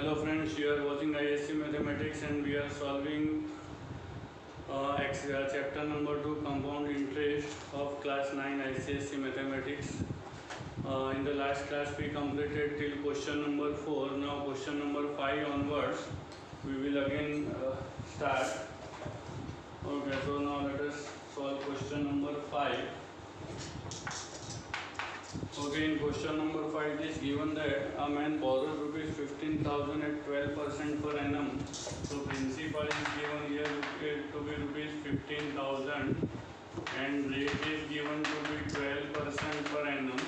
Hello friends, you are watching ISC Mathematics and we are solving chapter number 2 compound interest of class 9 ICSE Mathematics. In the last class we completed till question number 4. Now question number 5 onwards we will again start. Okay, so now let us solve question number 5. Okay, in question number 5 it is given that a man borrowed rupees 15,000 at 12% per annum. So principal is given here to be rupees 15,000 and rate is given to be 12% per annum.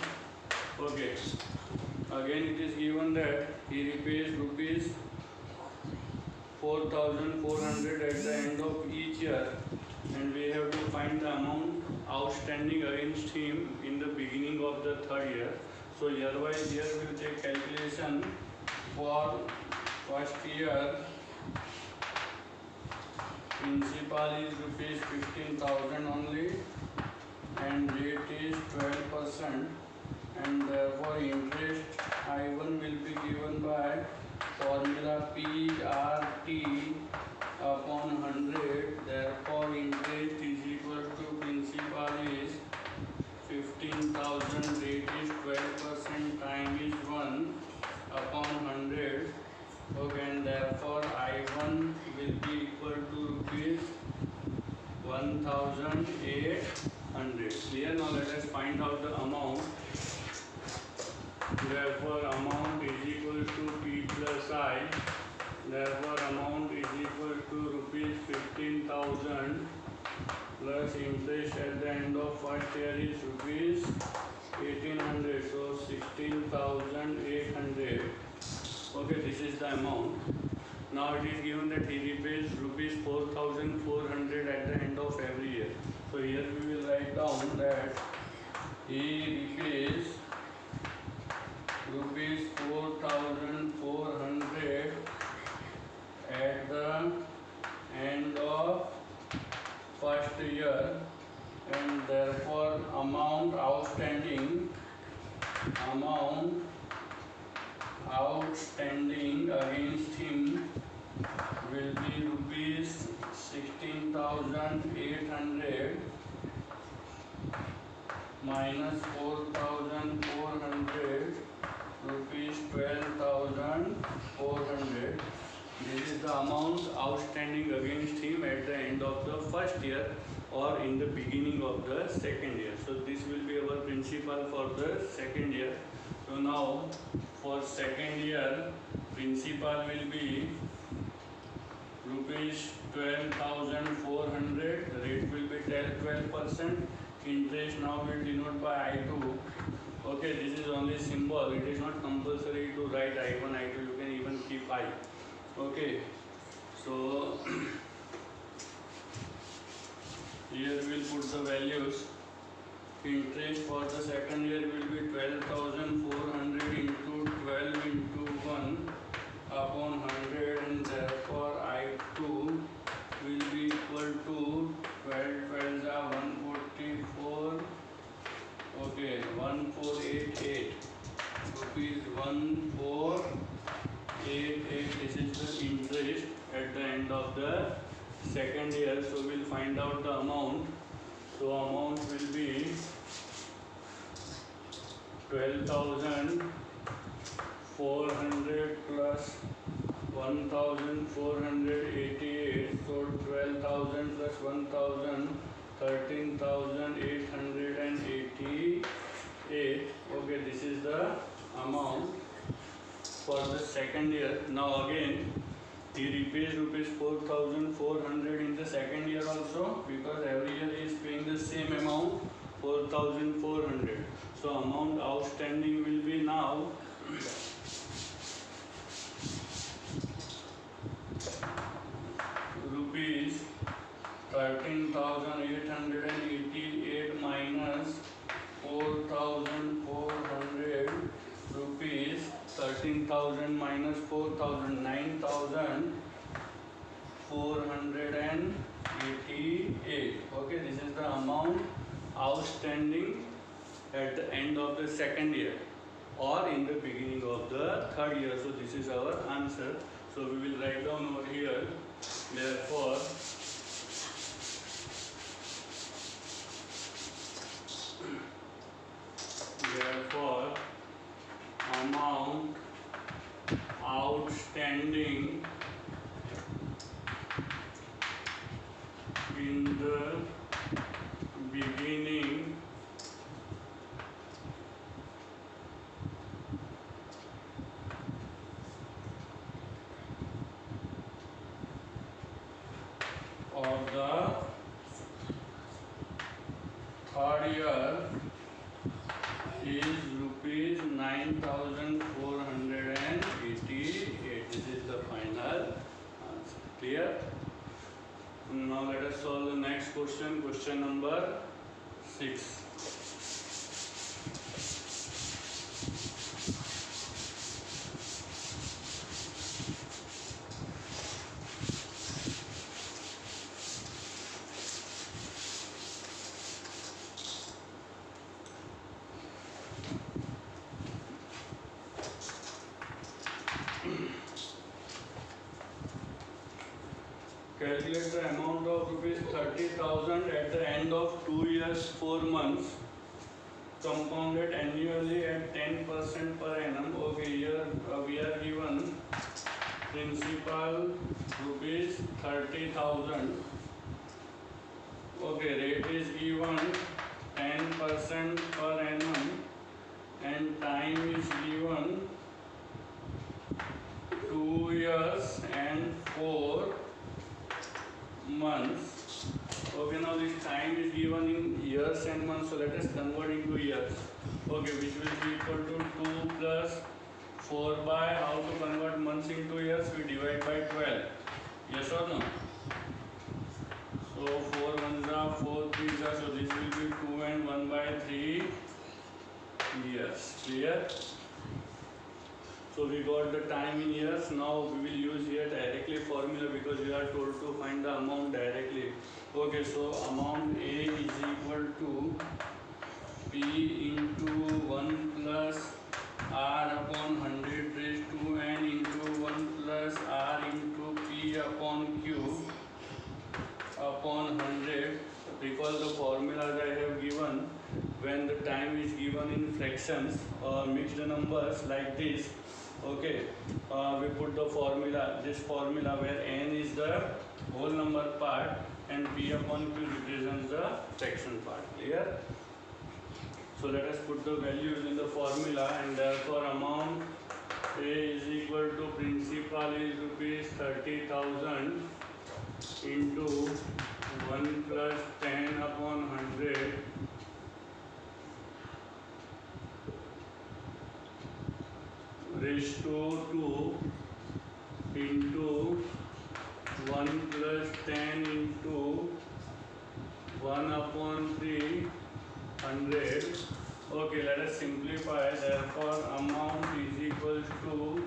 Okay, again it is given that he repays rupees 4,400 at the end of each year, and we have to find the amount outstanding against him in the beginning of the third year. So year-wise here we will take calculation for first year. Principal is rupees 15,000 only and rate is 12%, and therefore interest I1 will be given by formula PRT upon 100. Therefore interest is equal to principal is 15,000, rate is 12%, time is 1 upon 100. Okay, and therefore I1 will be equal to rupees 1,800. Clear? Now let us find out the amount. Therefore amount is equal to P plus I. Therefore amount is equal to rupees 15,000 plus interest at the end of first year is rupees 1,800. So 16,800. Okay, this is the amount. Now it is given that he repays rupees 4,400 at the end of every year. So here we will write down that he repays rupees 4,400 at the end of first year, and therefore amount outstanding against him will be rupees 16,800 minus 4,400 rupees 12,400. This is the amount outstanding against him at the end of the first year or in the beginning of the second year. So this will be our principal for the second year. So now for second year principal will be rupees 12,400. The rate will be 12%. Interest now will denote by I2. Okay, this is only symbol. It is not compulsory to write I1, I2. You can even keep I. Okay, so here we will put the values. Interest for the second year will be 12,400 into 12 into 1 upon 100, and therefore I2 will be equal to 12 12 144. Okay, 1488 rupees 1488. This is the interest at the end of the second year. So we'll find out the amount. So amount will be 12,400 plus 1,488. So 12,000 plus 1,000, 13,888. Okay, this is the amount for the second year. Now again he repays rupees 4,400 in the second year also, because every year he is paying the same amount, 4,400. So amount outstanding will be now rupees 13,888 minus 4,400 rupees 13,000 minus 4,000, 9,488. Okay, this is the amount outstanding at the end of the second year. or in the beginning of the third year. So this is our answer. So we will write down over here. Therefore, amount outstanding in the beginning of the third year is rupees 9,488. This is the final answer. Clear? Now let us solve the next question. Question number 6. Calculate the amount of rupees 30,000 at the end of 2 years 4 months, compounded annually at 10% per annum. Okay, here we are given principal rupees 30,000. Okay, rate is given 10% per annum and time is given 2 years and 4 months. Okay, now this time is given in years and months, so let us convert into years. Okay, which will be equal to 2 plus 4 by, how to convert months into years? We divide by 12. Yes or no? So 4 ones are 4 threes are, so this will be 2 and 1 by 3 years. Clear? So we got the time in years. Now we will use here directly formula because we are told to find the amount directly. Okay, so amount A is equal to P into 1 plus R upon 100 raised to N into 1 plus R into P upon Q upon 100. Recall the formulas I have given. When the time is given in fractions or mixed numbers like this, okay, we put the formula, this formula where n is the whole number part and p upon q represents the fraction part. Clear? So let us put the values in the formula, and therefore amount A is equal to principal is rupees 30,000 into 1 plus 10 upon 100 raised to 2 into 1 plus 10 into 1 upon 300. Okay, let us simplify. Therefore, amount is equal to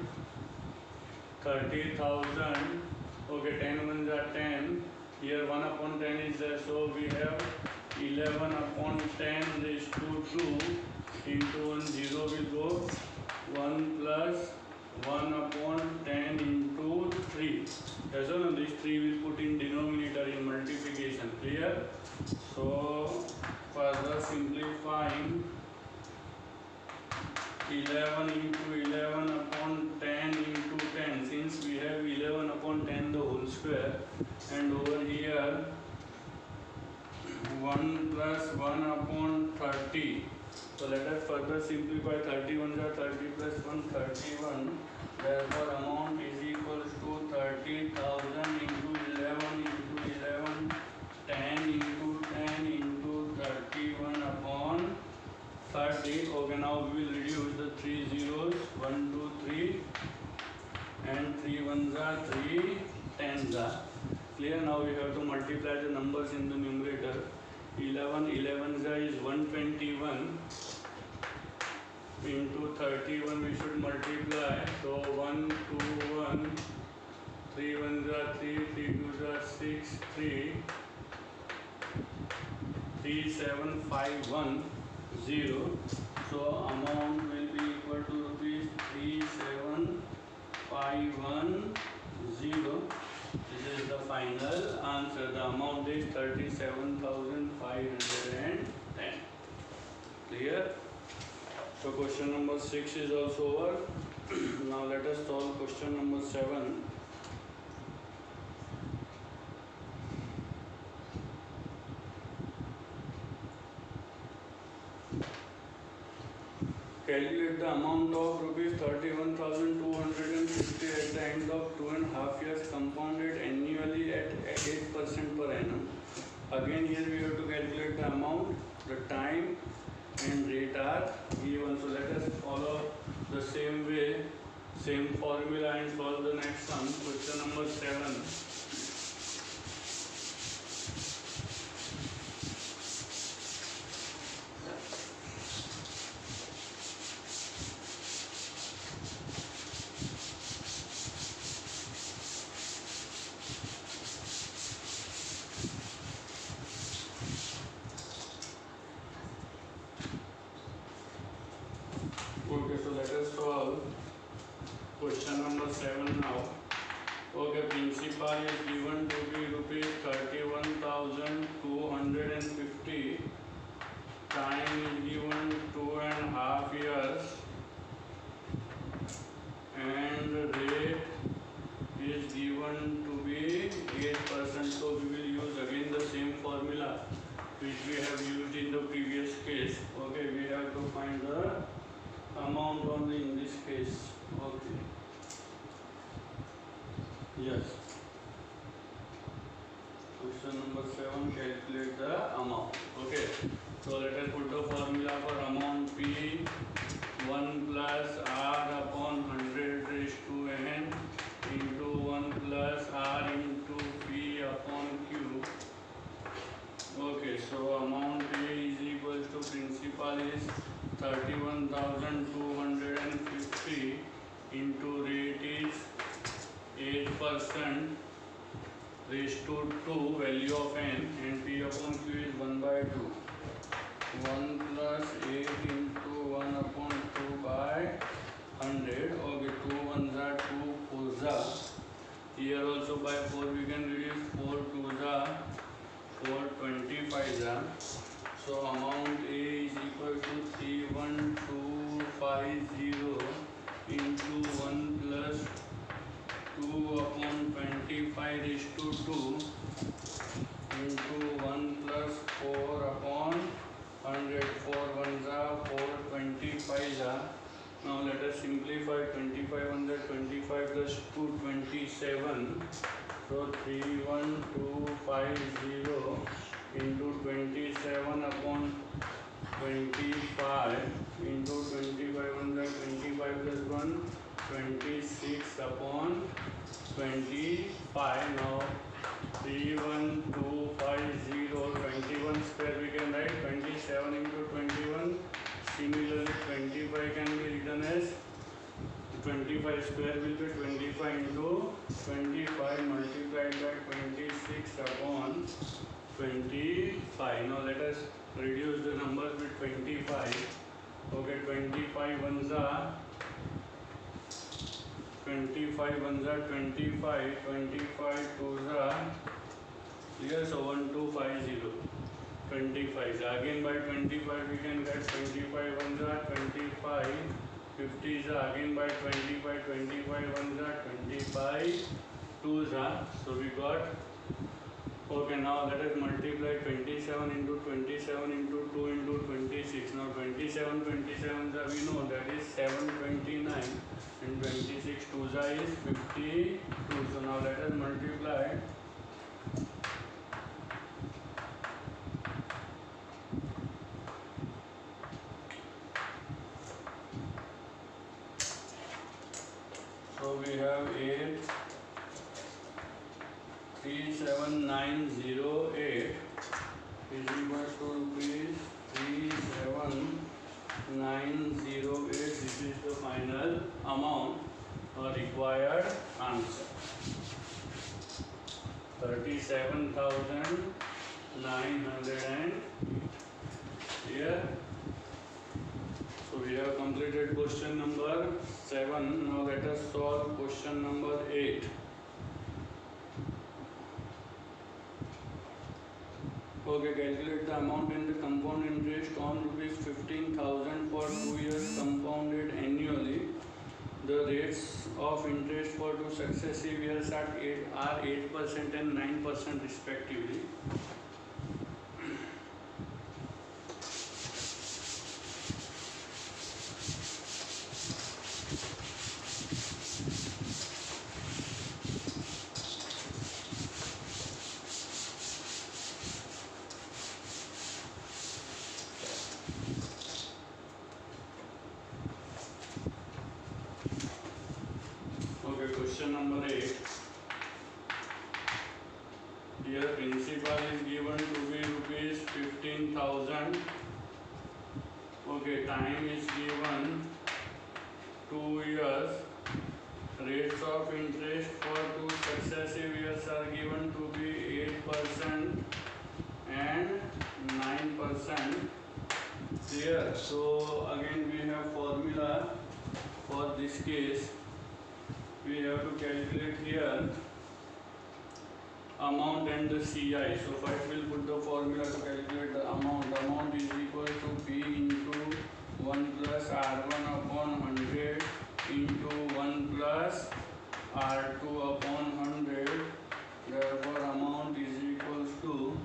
30,000. Okay, 10 ones are 10. Here 1 upon 10 is there, so we have 11 upon 10 raised to 2 into 1, 0 will go. 1 plus 1 upon 10 into 3. Yes or no? This 3 will put in denominator in multiplication. Clear? So further simplifying, 11 into 11 upon 10 into 10. Since we have 11 upon 10 the whole square, and over here 1 plus 1 upon 30. So let us further simplify. 31 are 30 plus 1, 31. Therefore amount is equal to 30,000 into 11 into 11, 10 into 10 into 31 upon 30. Okay, now we will reduce the 3 zeros, 1, 2, 3, and 3 ones are 3 tens are. Clear? Now we have to multiply the numbers in the numerator. 11 11s is 121 into 31 we should multiply. So 1 2 1, 3 ones are 3, 3 twos are 6, 3, 3 7 5 1 0. So amount will be equal Clear? So question number 6 is also over. Now let us solve question number 7. Calculate the amount of rupees 31,250 at the end of 2.5 years compounded annually at 8% per annum. Again here we have to calculate the amount, the time and rate are given. So let us follow the same way, same formula and solve the next sum. Question number 7. Okay, so let us solve question number 7 now. Okay, principal is given to be rupees 31,250. Time is given 2.5 years. And rate is given to be 8%. So we will use again the same formula which we have used in the previous case. Okay, we have to find the amount only in this case. Okay. Yes. Question number 7, calculate the amount. Okay. So let us put the formula for amount P 1 plus R upon 100 raised to N into 1 plus R into P upon Q. Okay, so amount A is equal to principal is 31,250 into rate is 8% raised to 2 value of N and P upon Q is 1 by 2. 1 plus 8 into 1 upon 2 by 100. Okay, 2 ones are 2 4s are. Here also by 4 we can reduce 4 2s are 4 25s are. So amount A is equal to 31250 into 1 plus 2 upon 25 raised to 2 into 1 plus 4 upon 100. 4 ones are 4 25s are. Now let us simplify. 25 ones are 25 plus 2 27. So 31250 into 27 upon 25 into 25 ones are 25 plus 1 26 upon 25. Now 31250 21 square we can write 27 into 21. Similarly 25 can be written as 25 square will be 25 into 25 multiplied by 26 upon 25. Now let us reduce the numbers with 25. Okay, 25 ones are 25 ones are 25, 25 twos are here, so 1250. 25. Again by 25 we can get 25 ones are 25, 50s are again by 25, 25 ones are 25, twos are. So we got. Okay, now let us multiply 27 into 27 into 2 into 26. Now 27 27s are, we know that is 729 and 26 twos are is 52. So now let us multiply. So we have 8 37908 is equal to rupees 37908. This is the final amount or required answer. 37,900 here. So we have completed question number 7. Now let us solve question number 8. Okay, calculate the amount in the compound interest on rupees 15,000 for 2 years compounded annually. The rates of interest for two successive years are 8% and 9% respectively. Okay, question number 8. Here principal is given to be rupees 15,000. Okay, time is given 2 years. Rates of interest for two successive years are given to be 8% and 9%. Clear? So again we have formula for this case. We have to calculate here amount and the CI. So first we'll put the formula to calculate the amount. Amount is equal to P into 1 plus R1 upon 100 into 1 plus R2 upon 100. Therefore amount is equals to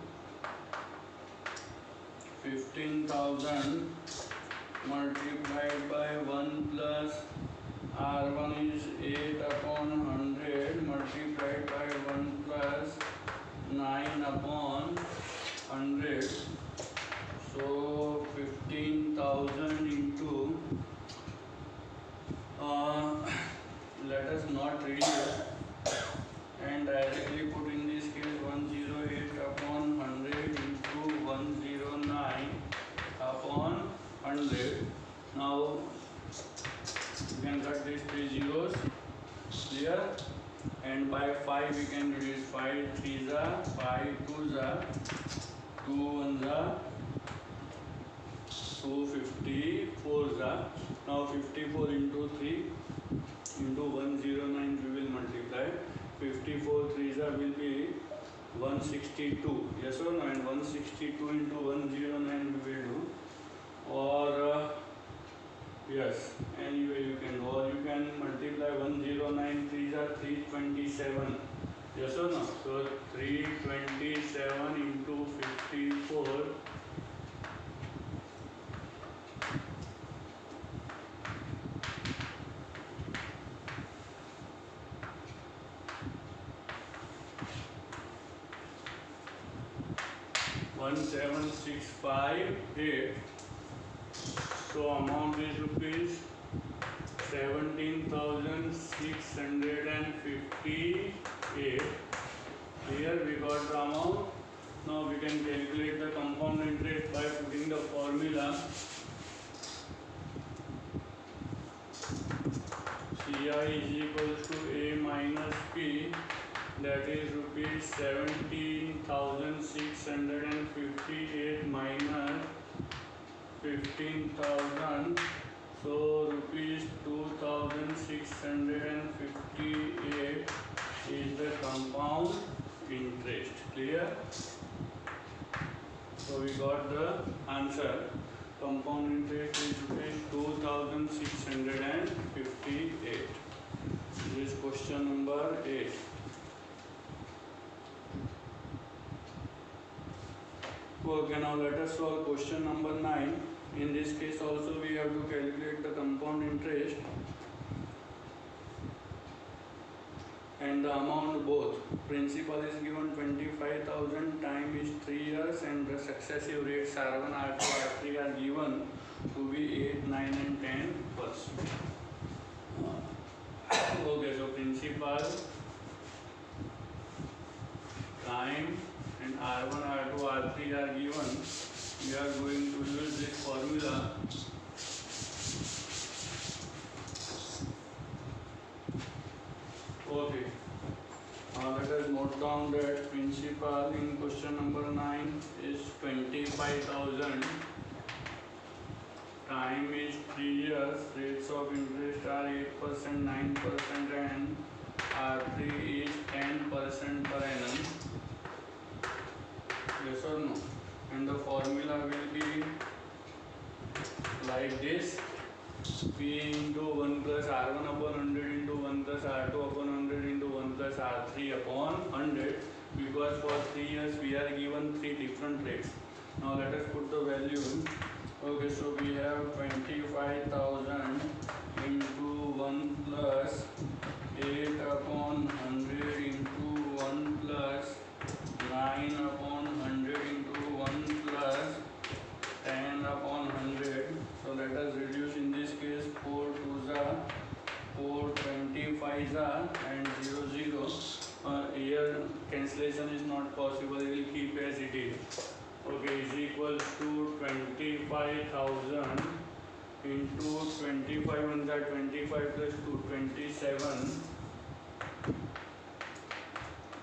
15,000 multiplied by 1 plus R1 is 8 upon 100 multiplied by 1 plus 9 upon 100. So 15,000 into let us not reduce and directly put in this case 108 upon 100 into 109 upon 100. Now you can cut these 3 zeros here, and by 5 we can reduce 5 3s are 5 2s are 2 1s are 2 54s are. Now 54 into 3 into 109 we will multiply. 54 3s are will be 162. Yes or no? And 162 into 109 we will do. Or yes, anyway you can, or you can multiply 109 3s are 327. Yes or no? So 327 into 54. One 7,658. So amount is rupees 17,658. Here we got the amount. Now we can calculate the compound interest by putting the formula. CI is equal to A minus P, that is rupees 17,658 minus 15,000. So rupees 2,658 is the compound interest. Clear? So we got the answer. Compound interest is rupees 2,658. This is question number 8. Okay, now let us solve question number 9. In this case also we have to calculate the compound interest and the amount both. Principal is given 25,000, time is 3 years, and the successive rates R1, R2, R3 are given to be 8, 9 and 10%. Okay, so principal, time and R1, R2, R3 are given. We are going to use this formula. Okay. Now let us note down that principal in question number 9 is 25,000. Time is 3 years. Rates of interest are 8%, 9% and R3 is 10% per annum. Yes or no? and the formula will be like this: P into 1 plus R1 upon 100 into 1 plus R2 upon 100 into 1 plus R3 upon 100, because for 3 years we are given 3 different rates. Now let us put the value. Okay, so we have 25,000 into 1 plus 8 upon 100 into 1 plus 9 upon 100 into 1 plus 10 upon 100. So let us reduce in this case 4 2s are 4, 25s are and 0 0. Here cancellation is not possible, we will keep as it is. Okay, is equals to 25,000 into 25 ones are 25 plus 2, 27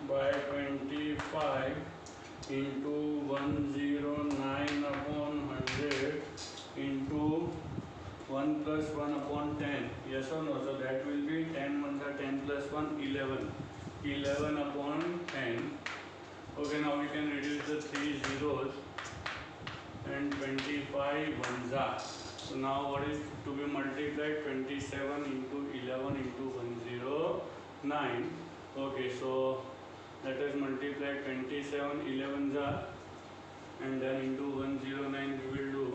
by 25 into 109 upon 100 into 1 plus 1 upon 10. Yes or no? So that will be 10 ones are 10 plus 1, 11. 11 upon 10. Okay, now we can reduce the 3 zeros and 25 ones are. So now what is to be multiplied? 27 into 11 into 109. Okay, so let us multiply 27 11s are and then into 109 we will do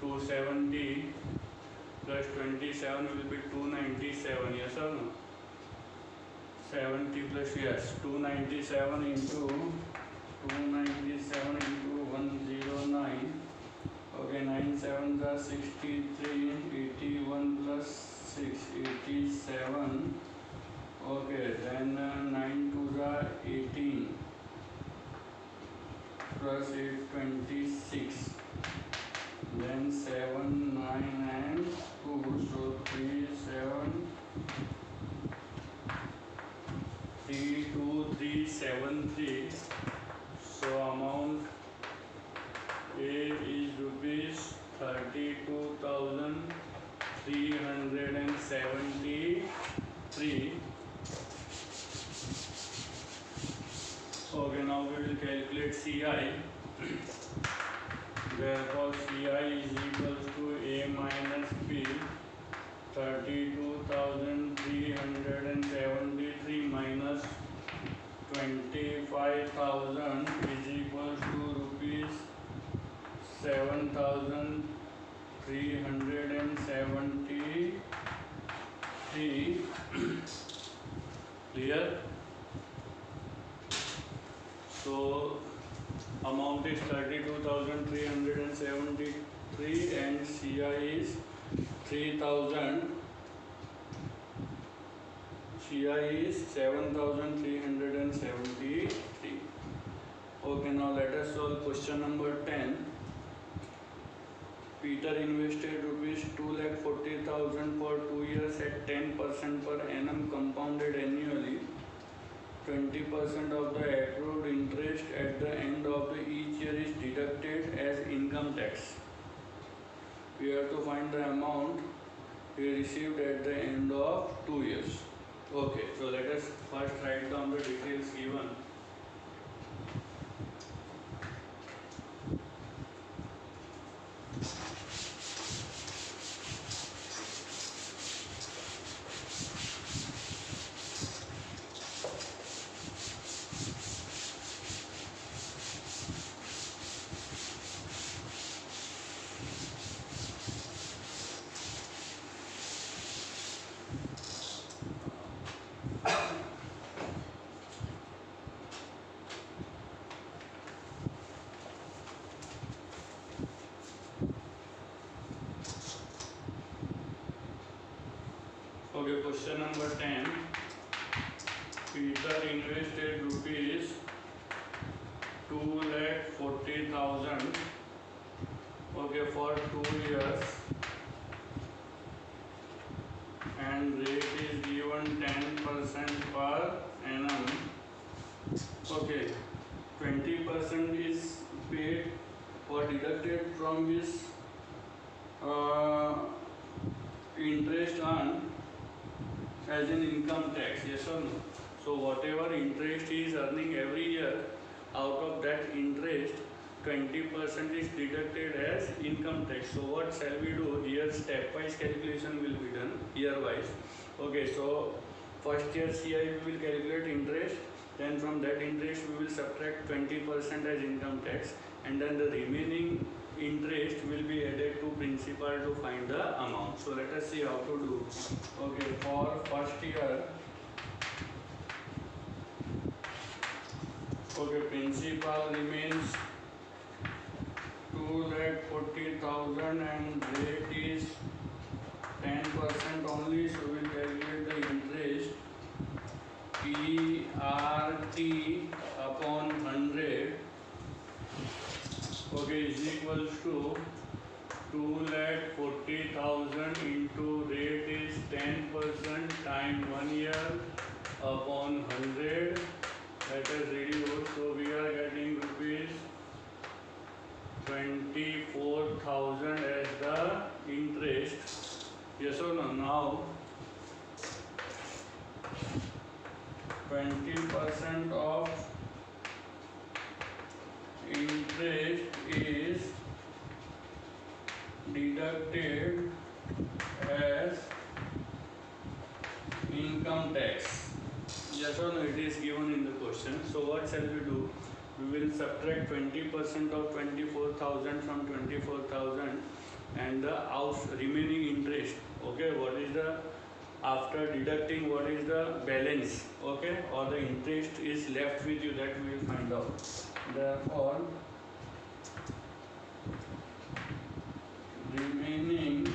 270 plus 27 will be 297. Yes or no? 70 plus yes, 297 into 109. Okay, 9 sevens are 63, 81 plus 6, 87. Okay, then 9 twos are 18 plus 8, 26. Then 7, 9 and 2, so 3, 7, 3, 2, 3, 7, 3. So amount A is rupees 32,373. Okay, now we will calculate CI. Therefore, CI is equals to A minus B. 32,373 minus 25,000 is equals to rupees 7,373. Clear? So amount is 32,373 and CI is 3,000. CI is 7,373. Okay, now let us solve question number 10. Peter invested rupees 2,40,000 for 2 years at 10% per annum compounded annually. 20% of the accrued interest at the end of each year is deducted as income tax. We have to find the amount he received at the end of 2 years. Okay, so let us first write down the details given. Okay, question number 10. Peter invested rupees 2,40,000 okay, for 2 years and rate is given 10% per annum. Okay, 20% is paid or deducted from his interest earned as an income tax, yes or no? So whatever interest he is earning every year, out of that interest 20% is deducted as income tax. So what shall we do here? Stepwise calculation will be done year wise. Okay, so first year CI we will calculate interest, then from that interest we will subtract 20% as income tax, and then the remaining interest will be added to principal to find the amount. So let us see how to do. Okay, for first year, okay, principal remains 2,40,000 and rate is 10% only, so we will calculate the interest PRT upon 100, okay, is equals to 2,40,000 into rate is 10% time 1 year upon 100. Let us reduce. So we are getting rupees 24,000 as the interest. Yes or no? Now 20% of interest is deducted as income tax. Yes or no? It is given in the question. So what shall we do? We will subtract 20% of 24,000 from 24,000 and the remaining interest. Okay, what is the, after deducting, what is the balance? Okay, or the interest is left with you, that we will find out. Therefore, remaining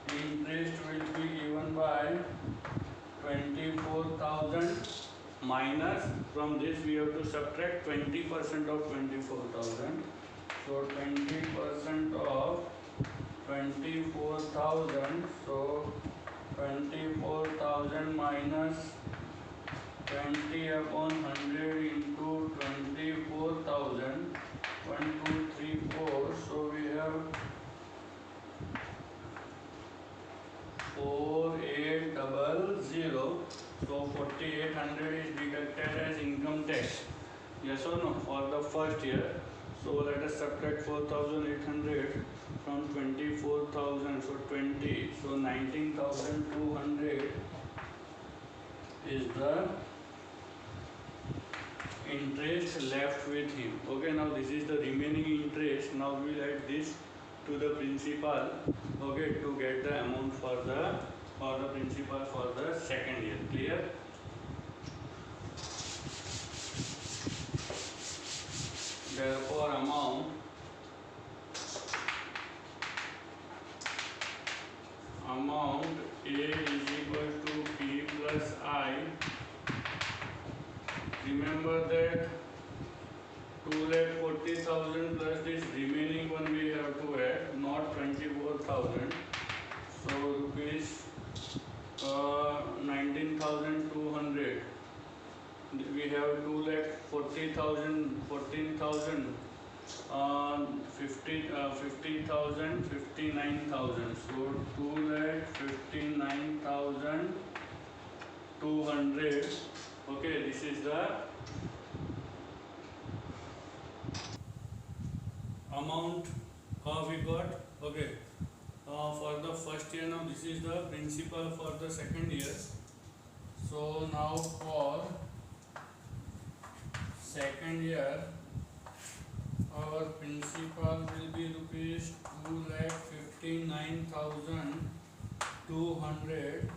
interest will be given by 24,000 minus, from this we have to subtract 20% of 24,000. So 20% of 24,000, so 24,000 minus 20 upon 100 into 24,000, 1, 2, 3, 4, so we have 4800. So 4,800 is deducted as income tax. Yes or no? For the first year. So let us subtract 4,800 from 24,000. So 20. So 19,200 is the interest left with him. Okay, now this is the remaining interest. Now we will add this to the principal, okay, to get the amount for the principal for the second year. Clear? Therefore amount A is equal to P plus I. Remember that 2,40,000 plus this remaining one we have to add, not 24,000. So rupees 19,200. We have 2,40,000, 14,000, 50,000, 59,000. So 2,59,200. Okay, this is the amount we got. Okay, for the first year. Now this is the principal for the second year. So now for second year, our principal will be rupees 2,59,200.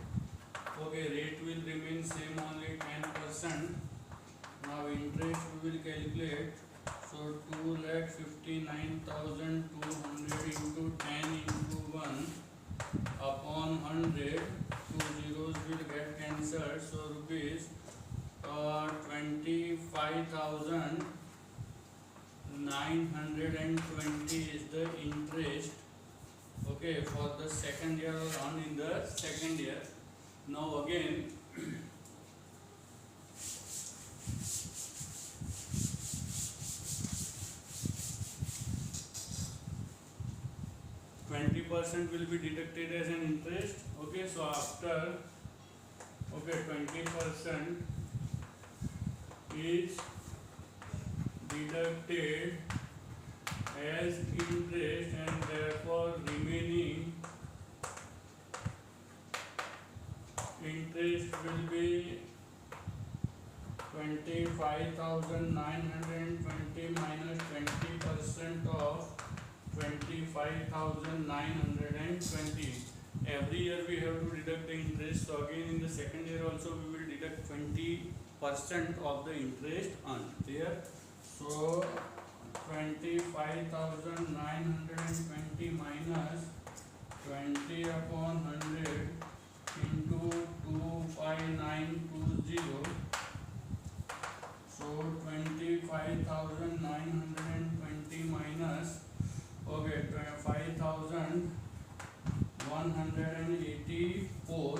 Okay, rate will remain same, only 10%. Now interest we will calculate. So 2,59,200 into 10 into 1 upon 100. 2 zeros will get cancelled. So rupees 25,920 is the interest. Okay, for the second year or on in the second year. Now again 20% will be deducted as an interest. Okay, so after 20% is deducted as interest, and therefore remaining interest will be 25,920 minus 20% of 25,920. Every year we have to deduct the interest. So again in the second year also we will deduct 20% of the interest earned. Clear? So 25,920 minus 20 upon 100 into 25920. So 25,920 minus 5,184.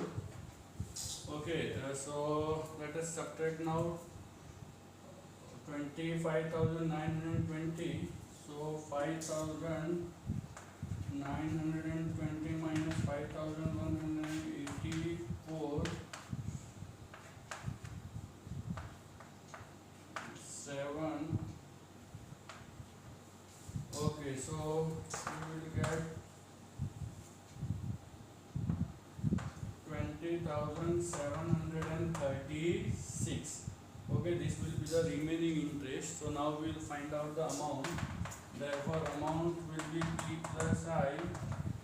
Okay, so let us subtract now 25,920. So 5,920 minus 5,184, 7. Okay, so we will get 20,736. Okay, this will be the remaining interest. So now we will find out the amount. Therefore amount will be T plus I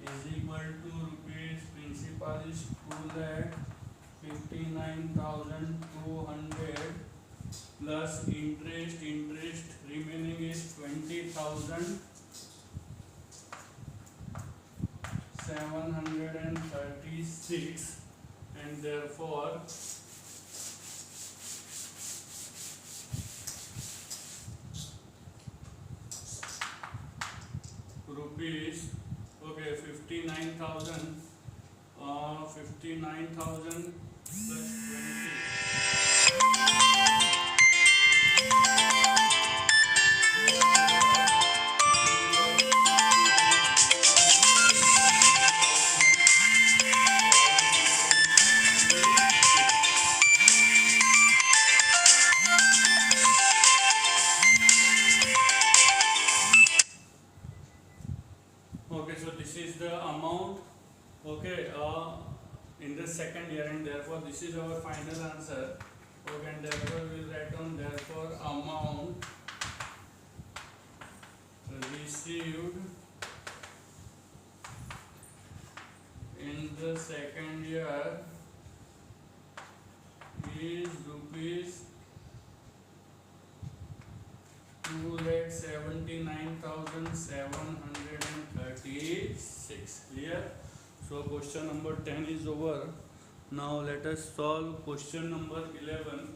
is equal to rupees, principal is 2,59,200 plus interest remaining is 20,736, and therefore rupees, okay, 59,000 plus 20. Okay, so this is the amount, okay, in the second year, and therefore this is our final answer. Okay, and therefore we will write down, therefore amount received in the second year is rupees 2,79,736. Clear? So question number 10 is over. Now let us solve question number 11.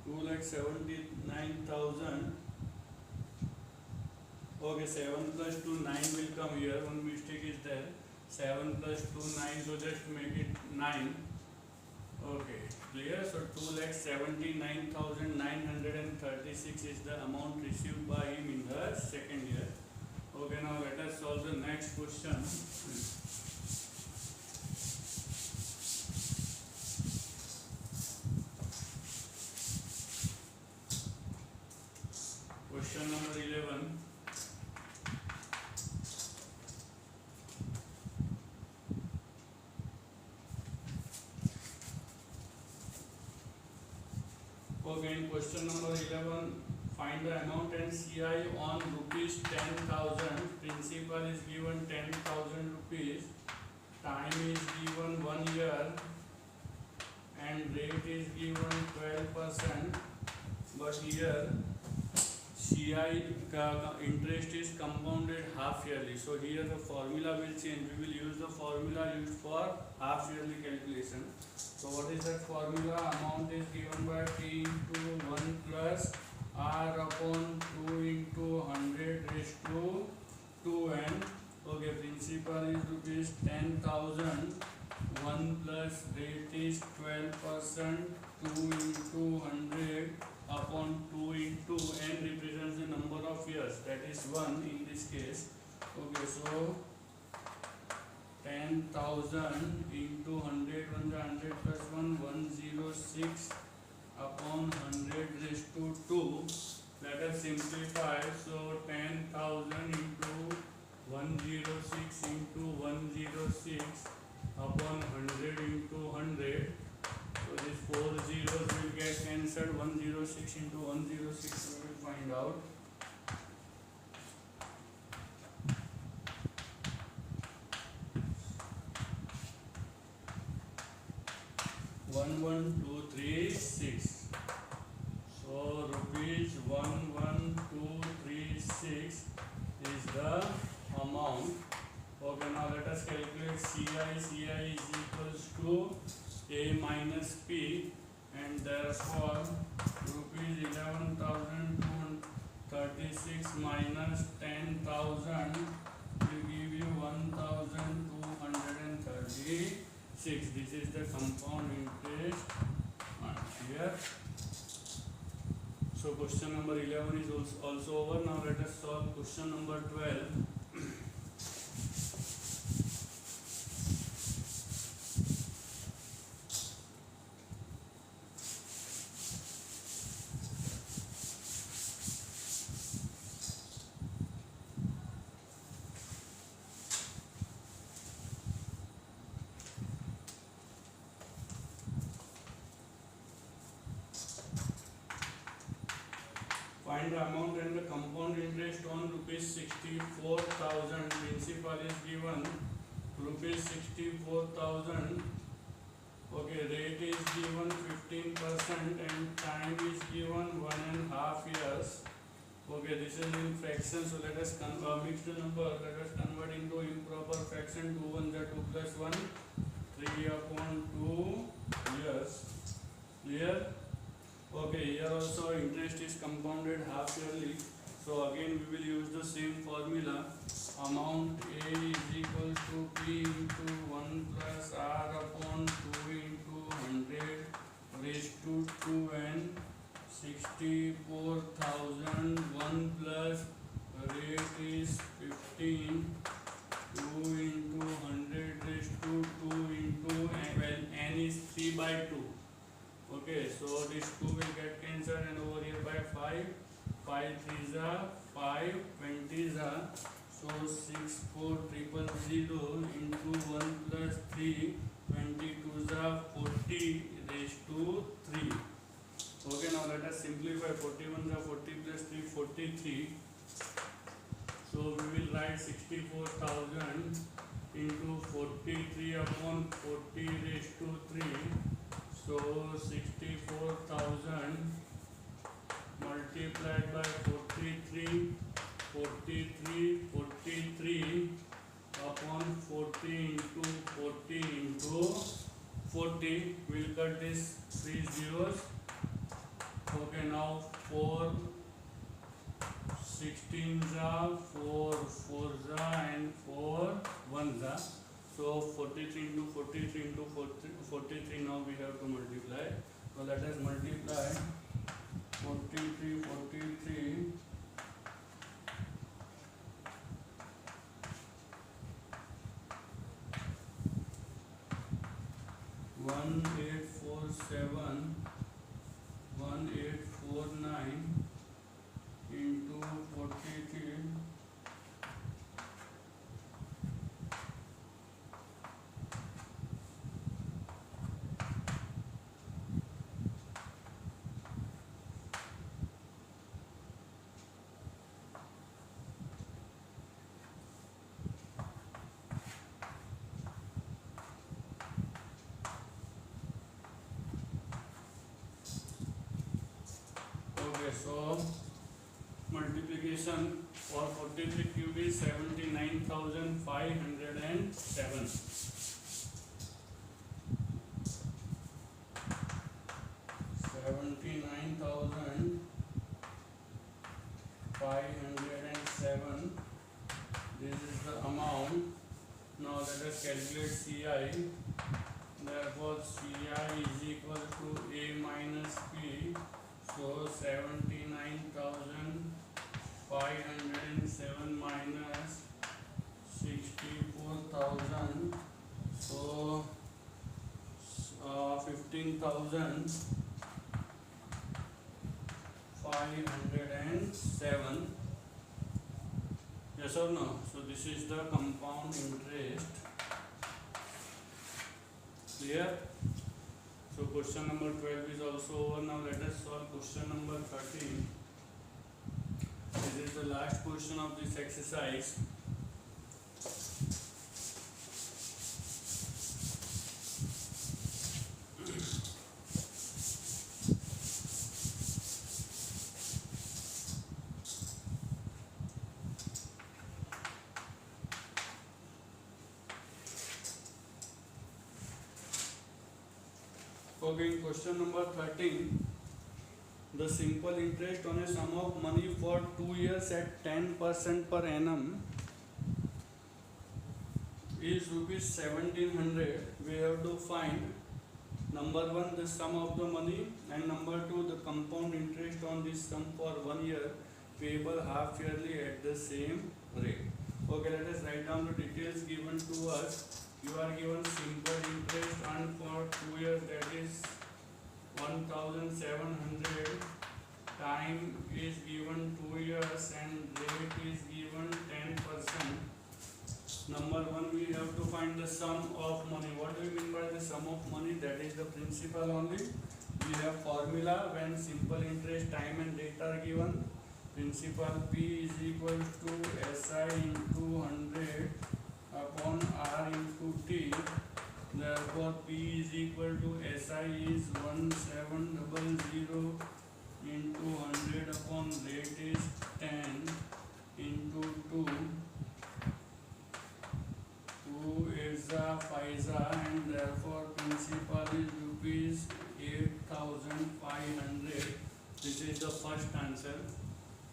Two lakh 79,000. Okay, 7 plus 2, 9 will come here. One mistake is there. 7 plus 2, 9. So just make it 9. Okay, clear? So 2,79,936 is the amount received by him in the second year. Okay, now let us solve the next question. Question number 11. Okay, in question number 11, find the amount and CI on rupees 10,000. Principal is given 10,000 rupees. Time is given 1 year, and rate is given 12%. But here CI interest is compounded half yearly. So here the formula will change. We will use the formula used for half yearly calculation. So what is that formula? Amount is given by T into 1 plus R upon 2 into 100 raised to 2n. Okay, principal is rupees 10,000. 1 plus rate is 12%. 2 into 100 upon 2 into n represents the number of years, that is 1 in this case. Okay, so 10,000 into 100, 100 plus 1, 106 upon 100 raised to 2. Let us simplify. So 10,000 into 106 into 106 upon 100 into 100. So these 4 zeros will get cancelled. 106 into 106 we will find out. 11236. So rupees 11236 is the amount. Okay, now let us calculate CI. CI is equals to A minus P, and therefore rupees 11,236 minus 10,000 will give you 1,236. This is the compound interest here. So question number 11 is also over. Now let us solve question number 12. Find the amount and the compound interest on rupees 64,000. Principal is given rupees 64,000. Okay, rate is given 15% and time is given 1.5 years. Okay, this is in fraction. So let us mix the number. Let us convert into improper fraction. 2 1 2 plus 1. 3 upon 2 years. Clear? Okay, here also interest is compounded half yearly. So again we will use the same formula. Amount A is equal to P into 1 plus R upon 2 into 100 raised to 2, and 64,000 1 plus rate is 15, 2 into 100 raised to 2 into n is 3 by 2. Okay, so this 2 will get cancelled and over here by 5. 5 3s are 5, 20s are. So 64,000 into 1 plus 3, 22s are 40 raised to 3. Okay, now let us simplify. 41s are 40 plus 3, 43. So we will write 64,000 into 43 upon 40 raised to 3. So 64,000 multiplied by 43, 43 upon 40 into 40 into 40. We'll cut this 3 zeros. Okay, now 4 16s are, 4 4s are, and 4 1s are. So 43 into 43 into 43 now we have to multiply. So let us multiply 43 1847 1849 into 43 So multiplication for 43 cube is 79,507. 79,507. This is the amount. Now let us calculate CI. Therefore CI is equal to A minus P. So 79,507 minus 64,000. So 15,000 507. Yes or no? So this is the compound interest. Clear? So question number 12 is also over. Now let us solve question number 13. This is the last question of this exercise. Okay, in question number 13, the simple interest on a sum of money for 2 years at 10% per annum is rupees 1700. We have to find number 1 the sum of the money, and number 2 the compound interest on this sum for 1 year payable half yearly at the same rate. Okay, let us write down the details given to us. You are given simple interest earned for 2 years, that is 1700. Time is given 2 years and rate is given 10%. Number 1, we have to find the sum of money. What do we mean by the sum of money? That is the principal only. We have formula when simple interest, time and rate are given. Principal P is equal to SI into 100 upon R into T. Therefore P is equal to SI is 1700 into 100 upon rate is 10 into 2. 2 is a 5 and therefore principal is rupees 8500. This is the first answer.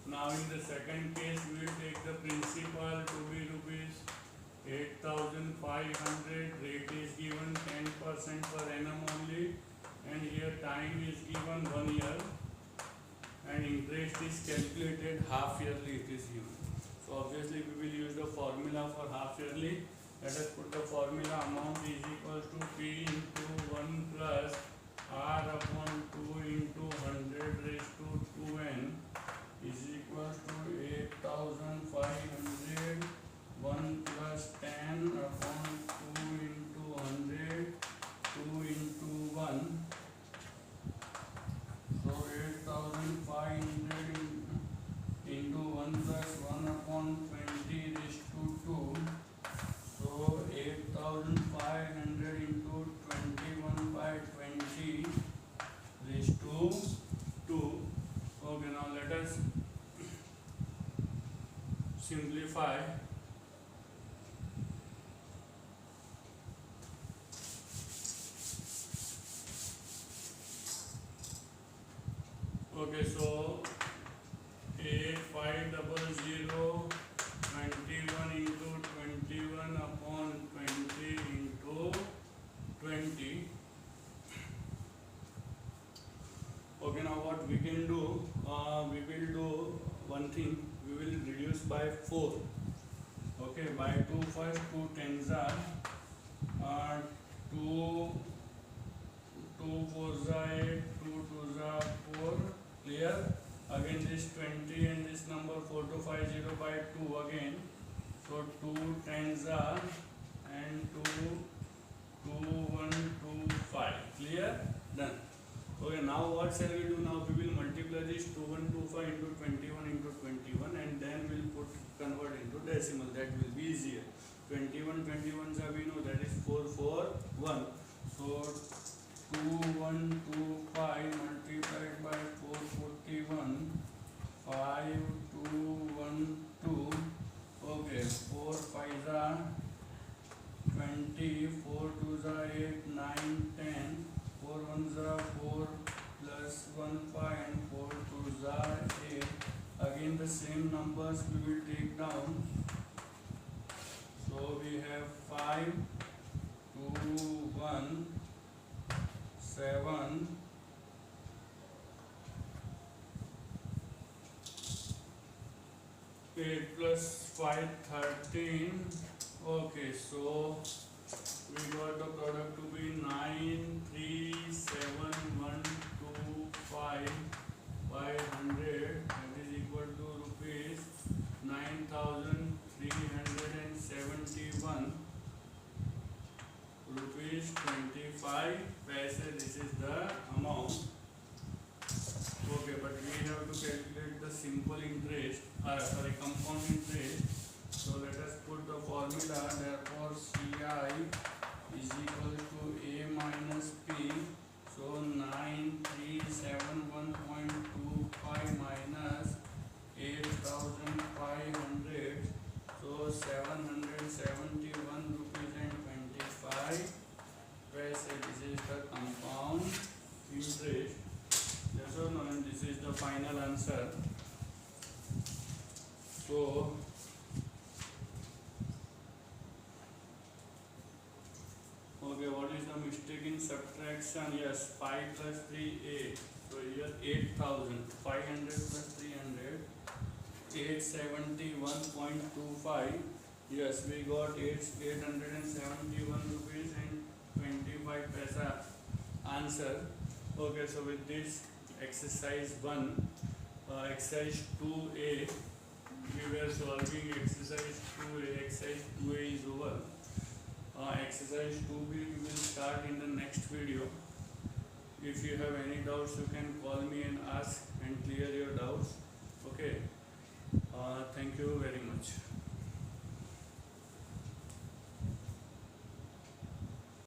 Now in the second case we will take the principal to be rupees 8500. Rate is given 10% per annum only, and here time is given 1 year, and interest is calculated half yearly it is given. So obviously we will use the formula for half yearly. Let us put the formula. Amount is equal to P into 1 plus R upon 2 into 100 raised to 2n is equal to 8500. 1 plus 10 upon 2 into 100, 2 into 1. So 8500 into 1 plus 1 upon 20 raised to 2. So 8500 into 21 by 20 raised to 2. Okay, now let us simplify. Okay, so 8500 21 into 21 upon 20 into 20. Okay, now what we can do, we will do one thing. We will reduce by 4. Okay, by 2 first. 2 tens are 2 4s are 8, 2 2s are 4. Clear? Again this 20 and this number 4250 by 2 again. So 2 tens are and 2 1 2 5. Clear? Done. Okay, now what shall we do? Now we will multiply this 2125 into 21 into 21 and then we will convert into decimal. That will be easier. 21 21s we know that is 4 4 1. So 2125 multiplied by 441, 5212. Okay, 4 5s are 20, 4 2s are 8, 9 10, 4 1s are 4 plus 1 5 and 4 2s are 8. Again the same numbers we will take down. So we have 5 2 1 7 8 plus 5 13. Okay, so we got the product to be 9 3 7 1 2 5 500, that is equal to rupees 9,371 rupees 25 paise. This is the amount. Okay, but we have to calculate the simple interest, compound interest. So let us put the formula. Therefore CI is equal to A minus P. So 9371.25 minus 8,500. So 771 rupees and 25 paise. This is the compound interest. Yes or no? And this is the final answer. So okay, what is the mistake in subtraction? Yes, 5 plus 3, 8. So here 8,000, 500 plus 300, 871.25. Yes, we got 871 rupees and 25 paisa answer. Okay, so with this exercise 1, exercise 2A, we were solving exercise 2A. Exercise 2A is over. Exercise 2B we will start in the next video. If you have any doubts, you can call me and ask and clear your doubts. Okay. Thank you very much.